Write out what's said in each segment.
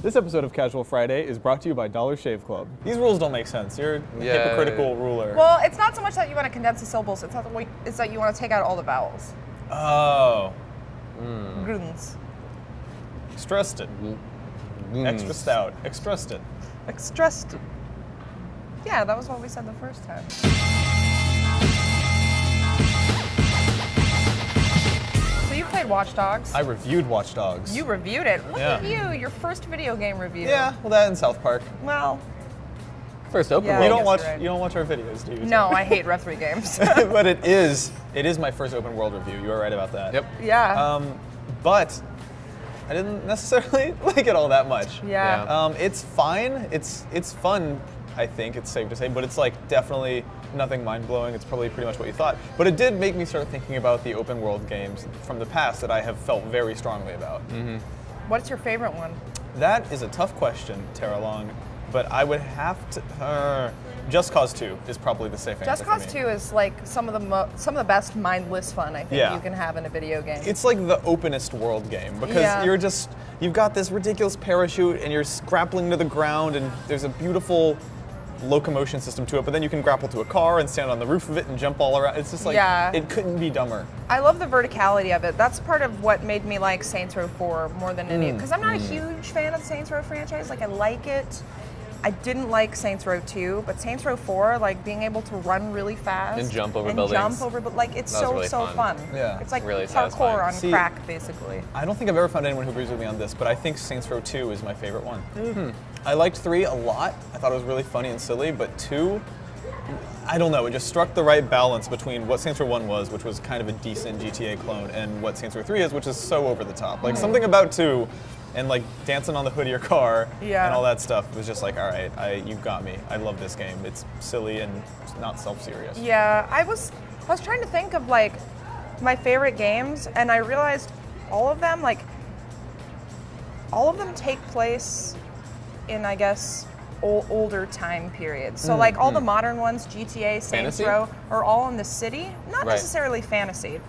This episode of Casual Friday is brought to you by Dollar Shave Club. These rules don't make sense. You're a hypocritical ruler. Well, it's not so much that you want to condense the syllables, it's that you want to take out all the vowels. Oh. Gruns. Extrusted. Extra stout. Extrusted. Extrusted. Yeah, that was what we said the first time. So you played Watch Dogs. I reviewed Watch Dogs. You reviewed it. Look at you, your first video game review. Yeah, well, that in South Park. Well, First open Yeah, world. You don't watch. right. You don't watch our videos, do you? no, I hate Re3 games. But it is my first open world review. You were right about that. Yep. Yeah. But I didn't necessarily like it all that much. Yeah. It's fine. It's fun. I think it's safe to say, but it's like definitely nothing mind-blowing. It's probably pretty much what you thought. But it did make me start thinking about the open world games from the past that I have felt very strongly about. What's your favorite one? That is a tough question, Tara Long, but I would have to. Just Cause 2 is probably the safe answer. Just Cause for me. 2 is like some of the best mindless fun I think Yeah. you can have in a video game. It's like the openest world game because Yeah. you've got this ridiculous parachute and you're grappling to the ground and there's a beautiful locomotion system to it, but then you can grapple to a car and stand on the roof of it and jump all around. It's just like, Yeah. it couldn't be dumber. I love the verticality of it. That's part of what made me like Saints Row 4 more than any, because I'm not a huge fan of the Saints Row franchise. Like I like it. I didn't like Saints Row 2, but Saints Row 4, like being able to run really fast And jump over and buildings. but like it's That was so really fun. fun. Yeah. It's like Really parkour satisfying. on See- crack, basically. I don't think I've ever found anyone who agrees with me on this, but I think Saints Row 2 is my favorite one. I liked 3 a lot. I thought it was really funny and silly, but 2, I don't know, it just struck the right balance between what Saints Row 1 was, which was kind of a decent GTA clone, and what Saints Row 3 is, which is so over the top. Like something about 2 and like dancing on the hood of your car Yeah. and all that stuff was just like, all right, you've got me. I love this game. It's silly and not self-serious. Yeah, I was trying to think of like my favorite games, and I realized all of them take place in, I guess, older time periods. So like all the modern ones, GTA, Saints Fantasy? Row, are all in the city. Not Right. necessarily fantasy,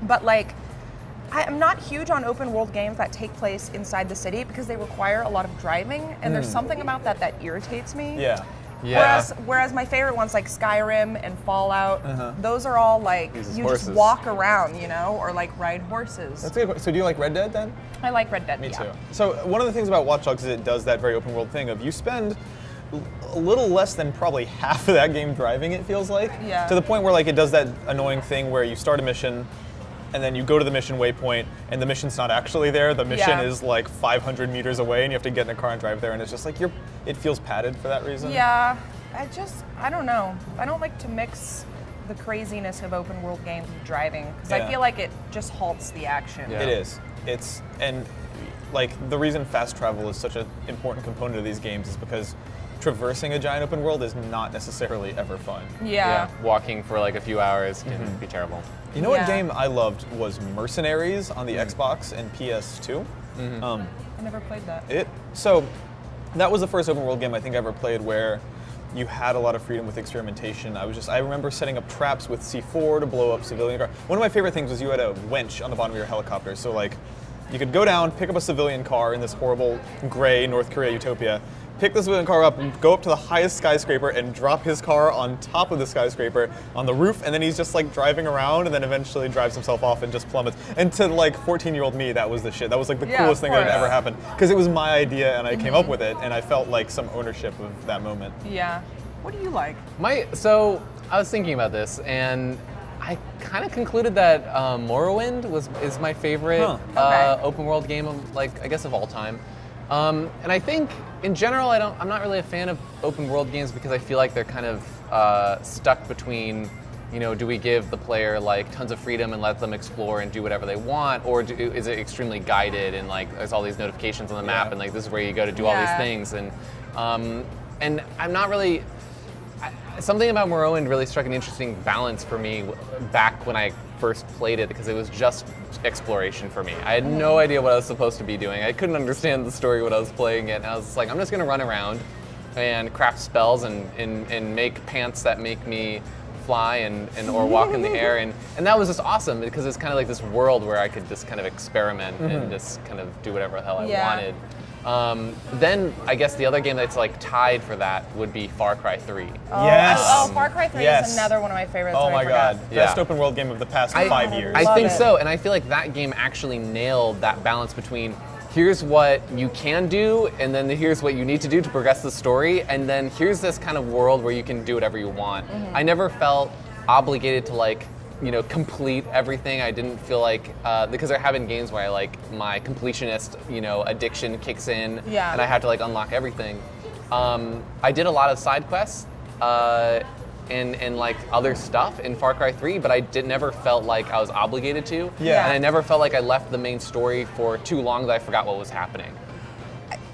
but like I'm not huge on open world games that take place inside the city because they require a lot of driving, and there's something about that irritates me. Yeah. Yeah. Whereas my favorite ones like Skyrim and Fallout, those are all like Uses you horses. just walk around, you know, or like ride horses. That's a good. So do you like Red Dead then? I like Red Dead. Me yeah. too. So one of the things about Watch Dogs is it does that very open world thing of you spend a little less than probably half of that game driving, it feels like. Yeah. To the point where like it does that annoying thing where you start a mission and then you go to the mission waypoint and the mission's not actually there. The mission Yeah. is like 500 meters away and you have to get in a car and drive there, and it's just like it feels padded for that reason. Yeah, I don't know. I don't like to mix the craziness of open world games with driving because Yeah. I feel like it just halts the action. Yeah. It is. And like the reason fast travel is such an important component of these games is because traversing a giant open world is not necessarily ever fun. Yeah. Walking for like a few hours can be terrible. You know what Yeah. game I loved was Mercenaries on the Xbox and PS2. I never played that. So that was the first open world game I think I ever played where you had a lot of freedom with experimentation. I remember setting up traps with C4 to blow up civilian car. One of my favorite things was you had a winch on the bottom of your helicopter. So like you could go down, pick up a civilian car in this horrible gray North Korea utopia, pick the civilian car up, go up to the highest skyscraper and drop his car on top of the skyscraper on the roof, and then he's just like driving around and then eventually drives himself off and just plummets. And to like 14-year-old me, that was the shit. That was like the Yeah, coolest of thing that had course. ever happened. Because it was my idea and I came up with it and I felt like some ownership of that moment. Yeah. What do you like? So I was thinking about this, and I kind of concluded that Morrowind is my favorite Huh. Okay. open world game of I guess of all time. And I think in general I'm not really a fan of open world games because I feel like they're kind of stuck between, you know, do we give the player like tons of freedom and let them explore and do whatever they want, or is it extremely guided and like there's all these notifications on the map Yeah. and like this is where you go to do all these Yeah. things, and I'm not really. Something about Morrowind really struck an interesting balance for me back when I first played it because it was just exploration for me. I had no idea what I was supposed to be doing. I couldn't understand the story when I was playing it, and I was just like, I'm just gonna run around and craft spells and make pants that make me fly and or walk in the air, and that was just awesome because it's kind of like this world where I could just kind of experiment and just kind of do whatever the hell I Yeah. wanted. Then I guess the other game that's like tied for that would be Far Cry 3. Yes. Far Cry 3 Yes. is another one of my favorites. Oh that I my forgot. god. Yeah. Best open world game of the past 5 years. I Love think it. so, and I feel like that game actually nailed that balance between here's what you can do, and then here's what you need to do to progress the story, and then here's this kind of world where you can do whatever you want. I never felt obligated to like, complete everything. I didn't feel like, because there have been games where my completionist, addiction kicks in, Yeah. and I have to like unlock everything. I did a lot of side quests, and like other stuff in Far Cry 3, but I never felt like I was obligated to. Yeah. And I never felt like I left the main story for too long that I forgot what was happening.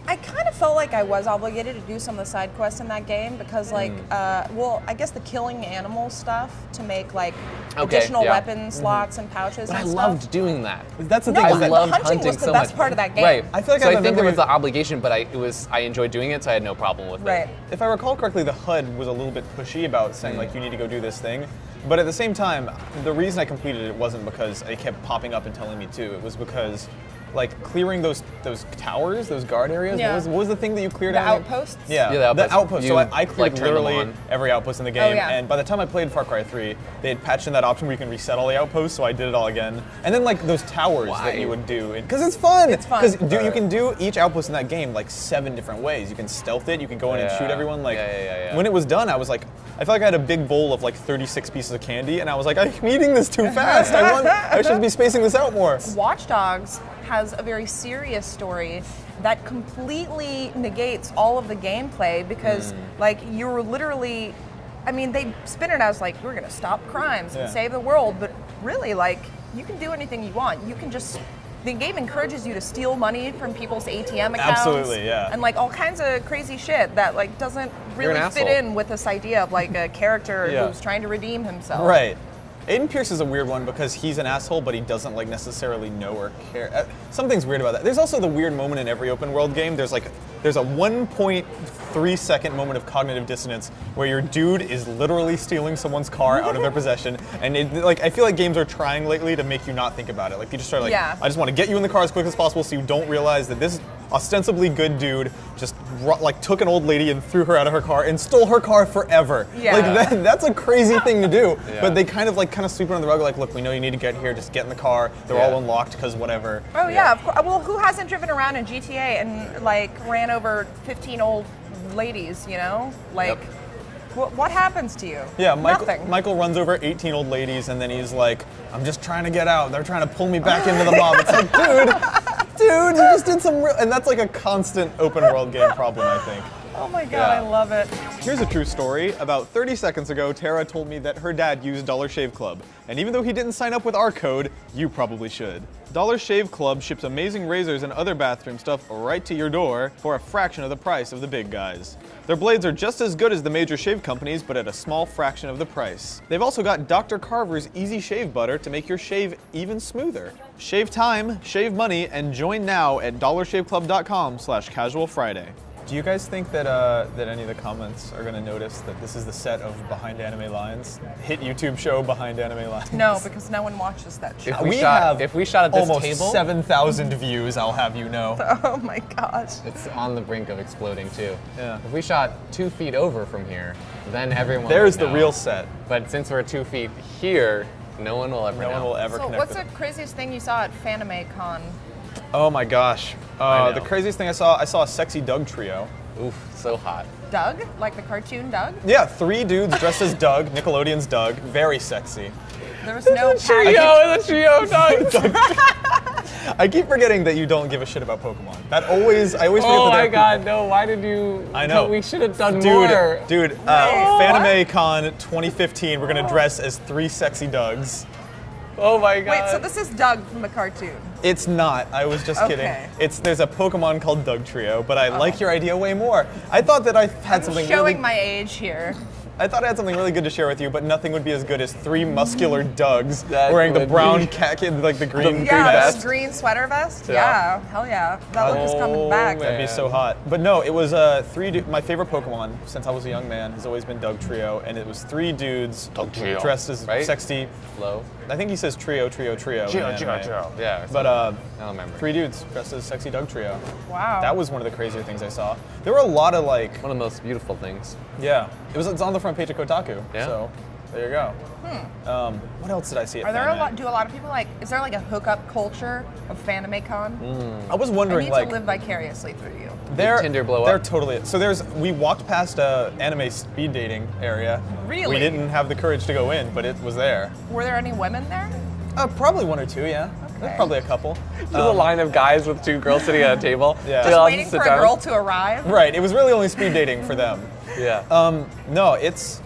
I kind of felt like I was obligated to do some of the side quests in that game because, I guess the killing animal stuff to make like additional weapon slots and pouches But I and stuff. loved doing that. That's the No, thing. I is that the loved hunting hunting was the so best much. part of that game. Right. I feel like so I I think there remember- was the obligation, but I enjoyed doing it, so I had no problem with Right. it. If I recall correctly, the HUD was a little bit pushy about saying like you need to go do this thing. But at the same time, the reason I completed it wasn't because it kept popping up and telling me to. It was because like clearing those towers, those guard areas. Yeah. What was the thing that you cleared The out? outposts? Yeah, Yeah, the the outposts. outpost. So You, I cleared like, turn them literally on. every outpost in the game. yeah. And by the time I played Far Cry 3, they had patched in that option where you can reset all the outposts. So I did it all again. And then like those towers Why? that you would do, because it's fun. It's fun. Because you can do each outpost in that game like 7 different ways. You can stealth it. You can go in and Yeah. shoot everyone. Like Yeah. when it was done, I was like, I felt like I had a big bowl of like 36 pieces of candy, and I was like, I'm eating this too fast. I should be spacing this out more. Watch Dogs has a very serious story that completely negates all of the gameplay because like you're literally, I mean, they spin it as like we're gonna stop crimes and Yeah. save the world, but really like you can do anything you want. You can just, the game encourages you to steal money from people's ATM accounts. Absolutely, yeah. And like all kinds of crazy shit that like doesn't You're really an fit asshole. in with this idea of like a character Yeah. who's trying to redeem himself. Right. Aiden Pierce is a weird one because he's an asshole, but he doesn't like necessarily know or care. Something's weird about that. There's also the weird moment in every open world game. There's a 1.3 second moment of cognitive dissonance where your dude is literally stealing someone's car out of their possession, and I feel like games are trying lately to make you not think about it. Like you just start like, Yeah. I just want to get you in the car as quick as possible so you don't realize that this ostensibly good dude just like took an old lady and threw her out of her car and stole her car forever. Yeah. Like that's a crazy thing to do. Yeah. But they kind of sweep it under the rug. Like, look, we know you need to get here. Just get in the car. They're Yeah. all unlocked because whatever. Oh yeah, of course. Well, who hasn't driven around in GTA and like ran over 15 old ladies? You know, like, what happens to you? Yeah, Nothing. Michael runs over 18 old ladies and then he's like, I'm just trying to get out. They're trying to pull me back into the mob. It's like, dude, you just did some real, and that's like a constant open world game problem, I think. Oh my god, Yeah. I love it. Here's a true story. About 30 seconds ago, Tara told me that her dad used Dollar Shave Club. And even though he didn't sign up with our code, you probably should. Dollar Shave Club ships amazing razors and other bathroom stuff right to your door for a fraction of the price of the big guys. Their blades are just as good as the major shave companies, but at a small fraction of the price. They've also got Dr. Carver's Easy Shave Butter to make your shave even smoother. Shave time, shave money, and join now at dollarshaveclub.com/casualfriday. Do you guys think that that any of the comments are going to notice that this is the set of Behind Anime Lines, hit YouTube show Behind Anime Lines? No, because no one watches that show. If we shot at this almost table, 7,000 views, I'll have you know. Oh my gosh. it's on the brink of exploding too. Yeah. If we shot 2 feet over from here, then everyone There's would the know. real set. But since we're 2 feet here, no one will ever No know. one will ever So connect what's them. the craziest thing you saw at FanimeCon? Oh my gosh. I know. The craziest thing I saw a sexy Doug trio. Oof, so hot. Doug? Like the cartoon Doug? Yeah, 3 dudes dressed as Doug, Nickelodeon's Doug. Very sexy. There was no The trio, Doug. I keep forgetting that you don't give a shit about Pokemon. I always forget Oh that there my are god, no, why did you? I know. We should have done more. Dude, FanimeCon 2015, we're gonna dress as 3 sexy Dougs. Oh my god. Wait, so this is Doug from the cartoon. It's not. I was just kidding. Okay. There's a Pokemon called Doug Trio, but I like your idea way more. I thought that I had something Showing really. my age here. I thought I had something really good to share with you, but nothing would be as good as 3 muscular Dougs That wearing the would brown be- khaki, like the green Yeah, vest. this green sweater vest. Yeah. Yeah, hell yeah. That look is coming back. man. That'd be so hot. But no, it was my favorite Pokemon since I was a young man has always been Doug Trio, and it was 3 dudes dressed as Right? sexy. Low. I think he says trio. Trio, in trio, anime. trio. Yeah. But I don't remember. 3 dudes dressed as sexy Doug Trio. Wow. That was one of the crazier things I saw. There were a lot of like, One of the most beautiful things. yeah, it's on the front page of Kotaku. Yeah. So there you go. What else did I see? At Are there a Fanmade? lot? Do a lot of people like? Is there like a hookup culture of FanimeCon? I was I wondering need like. to live vicariously through you. They're Tinder blow They're up? totally. So we walked past a anime speed dating area. Really? We didn't have the courage to go in, but it was there. Were there any women there? Probably 1 or 2, yeah. There's probably a couple. Just a line of guys with 2 girls sitting at a table. Yeah. They Just all Waiting sit for down. a girl to arrive. Right. It was really only speed dating for them. Yeah. No, it's.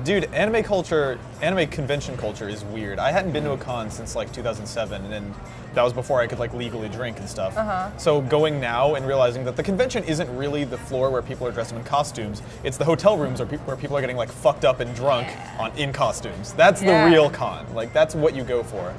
Dude, anime culture, anime convention culture is weird. I hadn't been to a con since like 2007, and that was before I could like legally drink and stuff. So going now and realizing that the convention isn't really the floor where people are dressed in costumes. It's the hotel rooms where people are getting like fucked up and drunk in costumes. That's Yeah. the real con. Like that's what you go for.